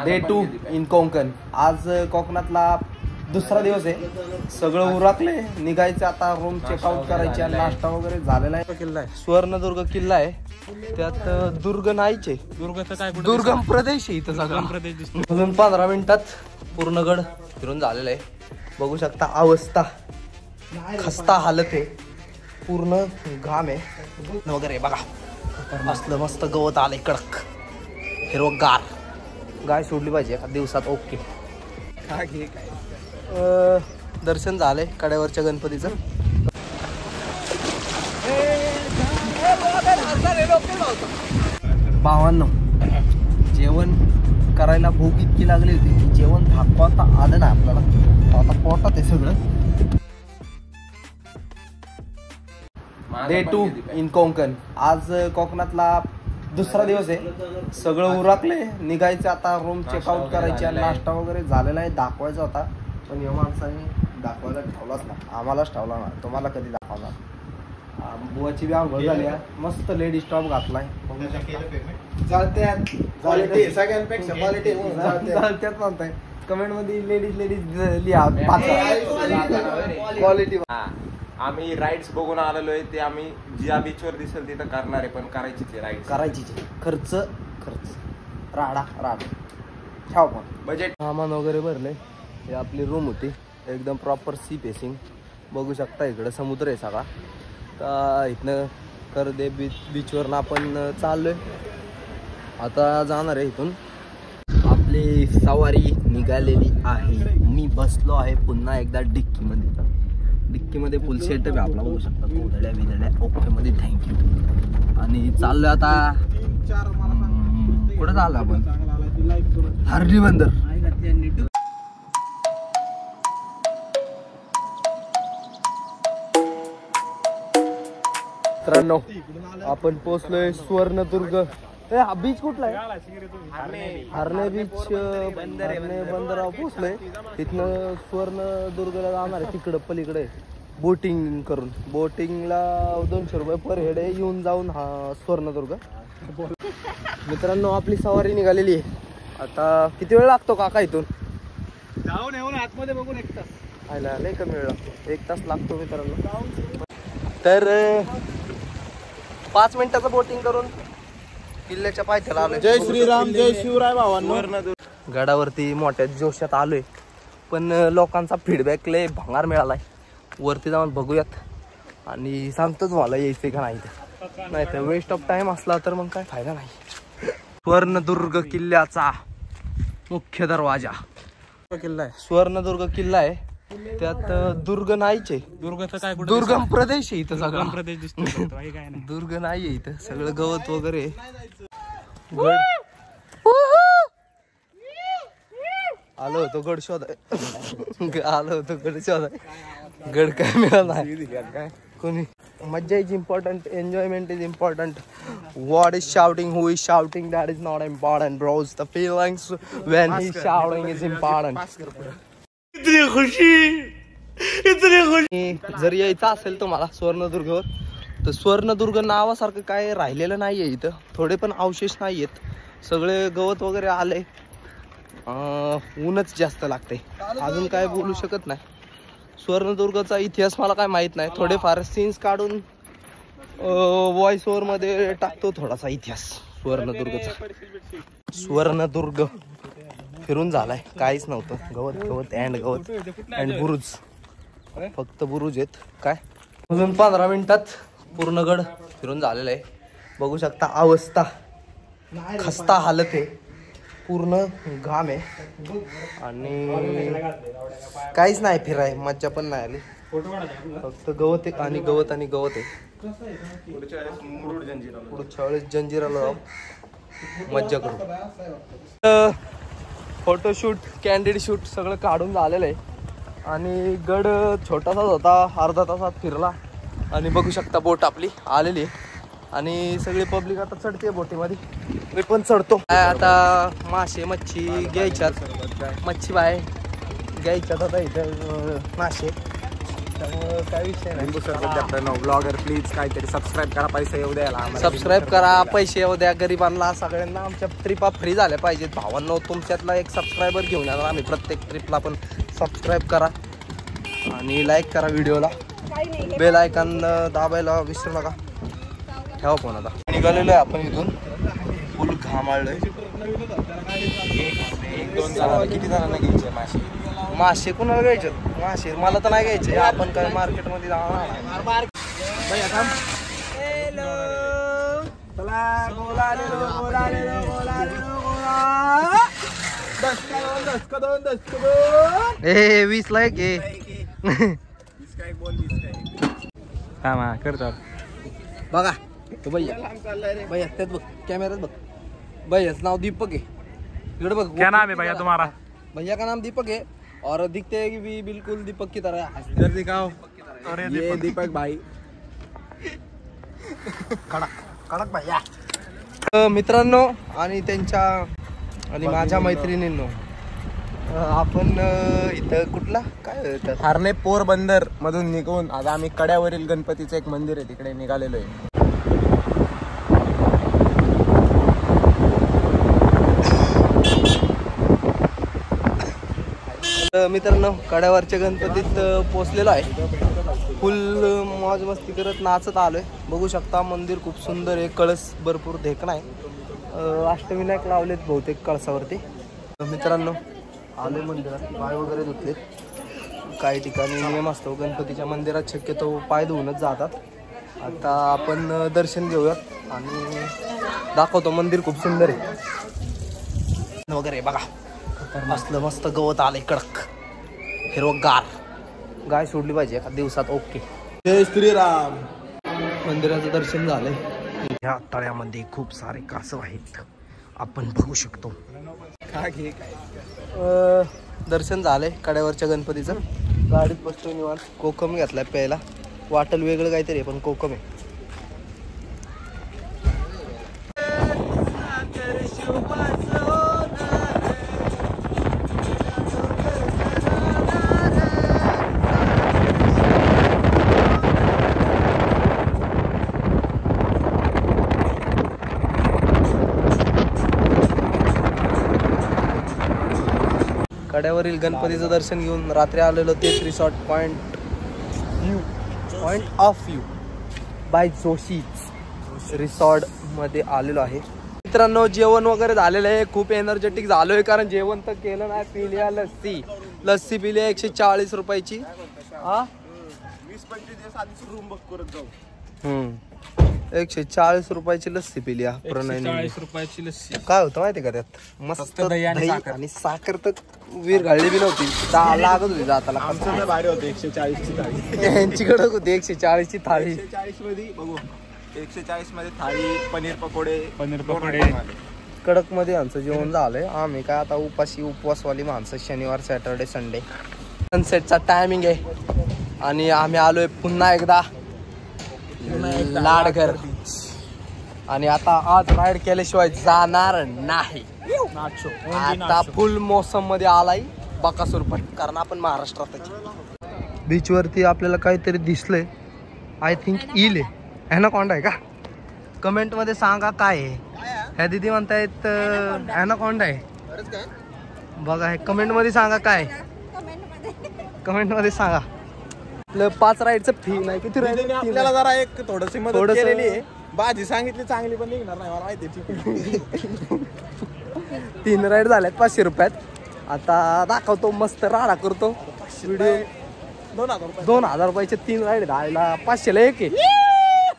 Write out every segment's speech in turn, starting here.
Day 2 in Konkan. आज कोकणातला दुसरा दिवस आहे. सगळं उरकले, निघायचं आता. रूम चेकआउट करायचे, नाश्ता वगैरे झालेला आहे. किल्ला आहे सुवर्णदुर्ग किल्ला आहे. त्यात दुर्ग नाहीचे, दुर्गम प्रदेश आहे इथं. सगळा अजून 15 मिनिटात पूर्ण गड फिरून झालेला आहे. बघू शकता अवस्था खस्ता हालत आहे. पूर्ण घाम आहे वगैरे. बघा असलं मस्त गवत आलंय कडक हिरवगार. गाय सोडली पाहिजे एका दिवसात. ओके. दर्शन झालंय कड्यावरच्या गणपतीचं. भावांनो, जेवण करायला भूक इतकी लागली होती की जेवण दाखवता आलं नाही आपल्याला. आता पोटात आहे सगळं. Day 2 in Konkan. आज कोकणातला दुसरा दिवस आहे. सगळं उरकले, निघायचं आता. रूम चेकआउट करायचे, नाश्ता वगैरे झालेला आहे. दाखवायचा होता पण या माणसाने दाखवायला ठेवलाच ना. आम्हालाच ठेवला ना. तुम्हाला कधी दाखवणार. बुवाची बी आंघोळ झाली आहे. मस्त लेडीज टॉप घातलाय. म्हणताय कमेंट मध्ये लेडीज लिहा. क्वालिटी. आम्ही राईड्स बघून आलेलो आहे. ते आम्ही ज्या बीचवर दिसेल तिथं करणार आहे. पण करायची राईड करायची. खर्च राडा ठेव पण बजेट. सामान वगैरे भरले. हे आपली रूम होती एकदम प्रॉपर सी फेसिंग. बघू शकता इकडं समुद्र आहे सगळा. तर इथनं करदे बीचवरनं आपण चाललोय. आता जाणार आहे इथून. आपली सवारी निघालेली आहे. मी बसलो आहे पुन्हा एकदा डिक्कीमध्ये. डिक्कीमध्ये फुल सेटअप आहे आपला. बघू शकता उधड्या बिधड्या ओके मध्ये. थँक्यू. आणि चाललोय आता. कुठं चाललो आपण? हरली बंदर. मित्रांनो, आपण पोहोचलोय सुवर्णदुर्ग. हा बीच कुठला आहे? हरणे बीच बंदरावर पोहोचलोय. तिथनं सुवर्णदुर्गला जाणार आहे. तिकडं पलीकडे बोटिंग करून. बोटिंगला 200 रुपये पर हेड आहे. येऊन जाऊन हा सुवर्णदुर्ग. मित्रांनो, आपली सवारी निघालेली आहे. आता किती वेळ लागतो काका इथून जाऊन येऊन आतमध्ये बघून? 1 तास. आयला लय कमी वेळ लागतो. 1 तास लागतो मित्रांनो. तर 5 मिनिटाचं बोटिंग करून किल्ल्याच्या पायथ्याला आलोय. जय श्रीराम, जय शिवराय भावांनो. गडावरती मोठ्या जोशात आलोय. पण लोकांचा फीडबॅक लय भंगार मिळालाय. वरती जाऊन बघूयात आणि सांगतोच मला यायचंय का नाही तर वेस्ट ऑफ टाइम असला तर मग काय फायदा नाही. सुवर्णदुर्ग किल्ल्याचा मुख्य दरवाजा. किल्ला आहे सुवर्णदुर्ग किल्ला आहे. त्यात दुर्ग नाहीचे. दुर्गम प्रदेश आहे इथं. सगळा दुर्ग नाहीये इथं. सगळं गवत वगैरे. आलो होतो गड शोधाय. गड काय मिळाला काय कोणी. मज्जा is important. Enjoyment is important. What is shouting? Who is shouting? That is not important, bros. The feelings when he's shouting is important. इतनी खुशी. जर यायचं असेल तुम्हाला सुवर्णदुर्गवर तर सुवर्णदुर्ग नावासारखं काय राहिलेलं नाहीये इथं. थोडे पण अवशेष नाहीयेत. सगळे गवत वगैरे आले. ऊनच जास्त लागते. अजून काय बोलू शकत नाही. सुवर्णदुर्गचा इतिहास मला काय माहित नाही. थोडेफार सीन्स काढून व्हॉइस ओव्हर मध्ये टाकतो थोडासा इतिहास सुवर्णदुर्गचा. सुवर्णदुर्ग फिरून झालाय. काहीच नव्हतं. गवत अँड बुरुज. फक्त बुरुज आहेत. काय अजून 15 मिनिटात पूर्ण गड फिरून झालेला आहे. बघू शकता अवस्था खस्ता हालत आहे. पूर्ण घाम आहे आणि काहीच नाही फिराय. मज्जा पण नाही आली. फक्त गवत आहे आणि गवत आहे. पुढच्या वेळेस जंजिराला जाऊ मज्जा करू. फोटोशूट कॅन्डिड शूट सगळं काढून झालेलं आहे. आणि गड छोटासाच होता. अर्धा तासात फिरला. आणि बघू शकता बोट आपली आलेली आहे. आणि सगळी पब्लिक आता चढते बोटीमध्ये. मी पण चढतो. आता मासे मच्छी घ्यायच्यात. मच्छी बाय घ्यायच्यात आता इथं. मासे त्यामुळं काय विषय नाही. लिंबू सरबत द्या ब्लॉगर प्लीज काहीतरी सबस्क्राईब करा, पैसे येऊ द्यायला आम्हाला. सबस्क्राईब करा, पैसे येऊ द्या गरिबांना, सगळ्यांना आमच्या ट्रिपा फ्री झाल्या पाहिजेत. भावांनो तुमच्यातला एक सबस्क्रायबर घेऊन येणार आम्ही प्रत्येक ट्रिपला. पण सबस्क्राईब करा आणि लाईक करा व्हिडिओला, बेल आयकॉन दाबायला विसरू नका. ठेवा फोन. आता निघालेलो आहे आपण इथून, फुल घामाळलोय. एक दोन जणांना किती जणांना घ्यायचे मासे? मासे कुणाला घ्यायचे? मासे मला तर नाही घ्यायचे. आपण काय मार्केटमध्ये जाणार. ए 20 ला एक करतात बघा तो भैया. भैया त्यात बघ, कॅमेऱ्यात बघ. भैयाच नाव दीपक आहे. इकडे बघ. क्या नाम है भैया तुम्हारा? भैया का नाम दीपक है और दिखते हैं कि भी बिल्कुल दीपक की तरह. इधर दिखाओ. ये दीपक भाई. कडक भैया. मित्रांनो आणि त्यांच्या आणि माझ्या मैत्रिणींनो, आपण इथं कुठला काय हारणे पोरबंदर मधून निघून आज आम्ही कड्यावरील गणपतीचं एक मंदिर आहे तिकडे निघालेलो आहे. मित्रांनो कड्यावरच्या गणपतीत पोचलेलो आहे. फुल मौज मस्ती करत नाचत आलोय. बघू शकता मंदिर खूप सुंदर आहे. कळस भरपूर देखणं आहे. अष्टविनायक लावलेत बहुतेक कळसावरती. मित्रांनो आलोय मंदिरात. पाय वगैरे धुतलेत. काही ठिकाणी नियम असतो गणपतीच्या मंदिरात शक्यतो पाय धुवूनच जातात. आता आपण दर्शन घेऊयात आणि दाखवतो. मंदिर खूप सुंदर आहे वगैरे. बघा असलं मस्त गवत आलंय कडक हिरवगार. गाय सोडली पाहिजे एका दिवसात. ओके. जय श्रीराम. मंदिराचं दर्शन झालंय. ह्या तळ्यामध्ये खूप सारे कासव आहेत, आपण बघू शकतो. दर्शन झालंय कड्यावरच्या गणपतीचं. गाडीत बसतो निवांत. कोकम घेतलाय प्यायला. वाटल वेगळं काहीतरी पण कोकम आहे. कड्यावरील गणपतीचं दर्शन घेऊन रात्री आलेलो तेच resort point of view by Joshi's resort मध्ये आलेलो आहे. मित्रांनो जेवण वगैरे झालेलं आहे. खूप एनर्जेटिक झालोय कारण जेवण तर केलं नाही. पिल्या लस्सी पिली 140 रुपयाची. हा 20-25 रूम बुक करत जाऊ. 140 रुपयाची लस्सी पिली. 140 रुपयाची लस्सी. काय होतं माहिती का त्यात? मस्त दही आणि साखर तर वीर घालली बी नव्हती. लागत होती जाताला. आमचं भारी होतं 140 ची थाळी. यांची कडक होती 140 ची थाळी. 140 मध्ये बघू. 140 मध्ये थाळी, पनीर पकोडे. कडक मध्ये आमचं जेवण झालंय. आम्ही काय आता उपवासवाली माणसं. शनिवार सॅटर्डे संडे सनसेटचा टायमिंग आहे आणि आम्ही आलोय पुन्हा एकदा लाडघर. आणि आता आज राईड केल्याशिवाय जाणार नाही. आता फुल मोसम मध्ये आलाय बकासूर पण, कारण आपण महाराष्ट्रात. बीच वरती आपल्याला काहीतरी दिसलंय. आय थिंक इल आहे. ॲनाकॉन्डा आहे का? कमेंट मध्ये सांगा काय आहे. ह्या दिदी म्हणतायत ॲनाकॉन्डा आहे. बघा हे कमेंट मध्ये सांगा काय. कमेंट मध्ये सांगा. आपलं 5 राईडचं फी नाही. किती राईड? आपल्याला जरा एक थोडीशी मदत केलेली आहे. भाजी सांगितली चांगली पण निघणार नाही मला माहिती. 3 राईड झाल्यात 500 रुपयात. आता दाखवतो मस्त राडा करतो व्हिडिओ. 2000 रुपयाचे 3 राईड. धायला 500 ला एक आहे.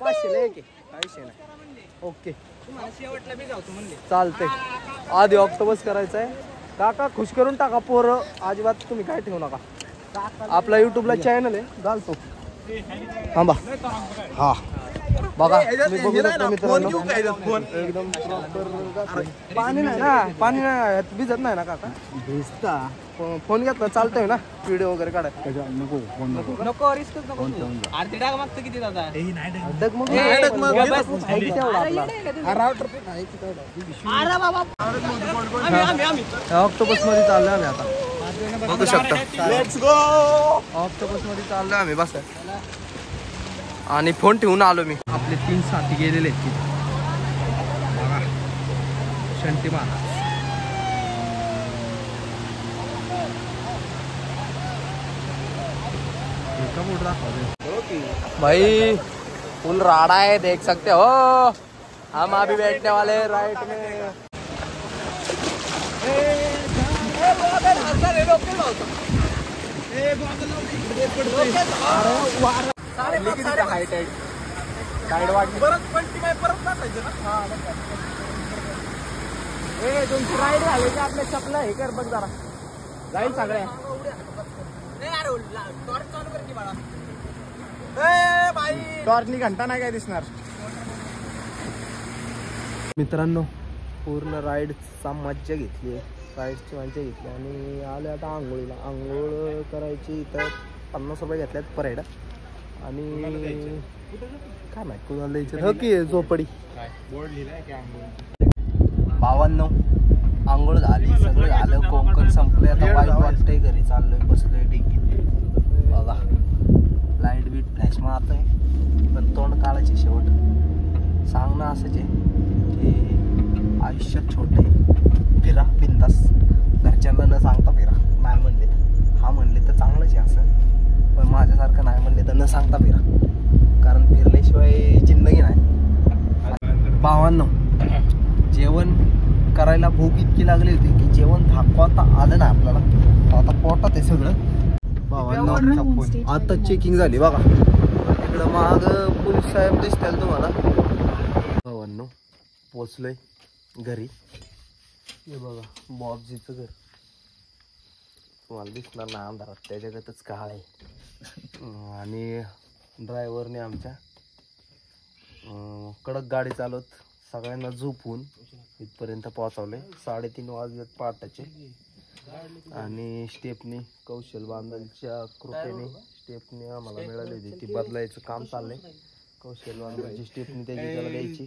500 ला एक आहे. काही विषय नाही. ओके चालतंय. आधी ऑक्टोबस करायचं आहे. काका खुश करून टाका पोरं. अजिबात तुम्ही काय ठेवू नका. आपला युट्यूबला चॅनल आहे घालतो. थांबा. हा बघा तुम्ही बघू शकता मित्रांनो. एकदम प्रॉपर. पाणी नाही ना. पाणी नाही भिजत नाही ना काका? भिजता. फोन घेतला चालतोय ना व्हिडिओ वगैरे काढायला? नको रिस्क नको. अर्धे डाग मागतं किती दादा? डग मग ऑक्टोबस मध्ये चाललोय आम्ही आता. बघू शकता लेट्स गो. ऑक्टोपस मध्ये चाललोय आम्ही बस आणि फोन ठेवून आलो मी. आपले 3 साथी गेलेले आहेत तिथे बघा. शंटी महाराज भाई फुल राडा है, देख सकते हो. हम अभी बैठने वाले हैं राइट में. तुमची राईड झाली की आपल्या चपला हे कर बघ जरा जाईल सगळ्या. टॉर्चनी घंटा नाही काय दिसणार. मित्रांनो पूर्ण राईडचा मज्जा घेतली आहे, राईडची मज्जा घेतली आणि आले आता आंघोळीला. आंघोळ करायची तर 50 रुपये घेतल्यात पर हेड आणि काय माहिती कुणाला द्यायचं हो की झोपडी. बोर्ड लिहिलाय की आंघोळ. 52 आंघोळ झाली, सगळं झालं, कोकण संपले. आता वाईट वाटतंय, घरी चाललोय, बसलोय डिग्गीत बघा. लाईट बीट फ्लॅश मारतोय पण तोंड काढायचे शेवट. सांगणं असंच आहे की आयुष्यात छोटे फिरा बिंदास, घरच्यांना न सांगता फिरा. नाही म्हणले तर हा म्हणले तर चांगलंच आहे असं, पण माझ्यासारखं नाही म्हणले तर न सांगता फिरा, कारण फिरल्याशिवाय जिंदगी नाही. 52 जेवण करायला भूक इतकी लागली होती की जेवण दाखवता आलं ना आपल्याला. आता पोटात आहे सगळं. 52 आता चेकिंग झाली बघा. इकडं माग पोलीस साहेब दिसतील तुम्हाला. 52 पोचलोय घरी. हे बघा बॉबजीचं घर, तुम्हाला दिसणार ना अंधारात, त्याच्यातच काळ आहे. आणि ड्रायव्हरने आमच्या कडक गाडी चालवत सगळ्यांना झोपून इथपर्यंत पोहोचवले. 3:30 वाजले पहाटेचे. आणि स्टेपनी कौशल बांधलच्या कृपेने स्टेपनी आम्हाला मिळाली होती, ती बदलायचं काम चाललंय. कौशल बांधलची स्टेपनी त्याची त्याला द्यायची.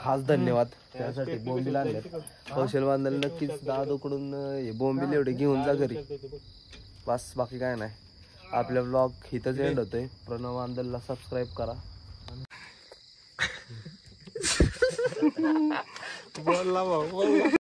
खास धन्यवाद त्यासाठी. बोंबील आणल्यात कौशल बांधल, नक्कीच दादूकडून हे बोंबील एवढे घेऊन जा घरी. बस बाकी काय नाही. आपल्या ब्लॉग इथंच एंड होतोय. प्रणव बांधलला सबस्क्राईब करा. बोलला भाऊ.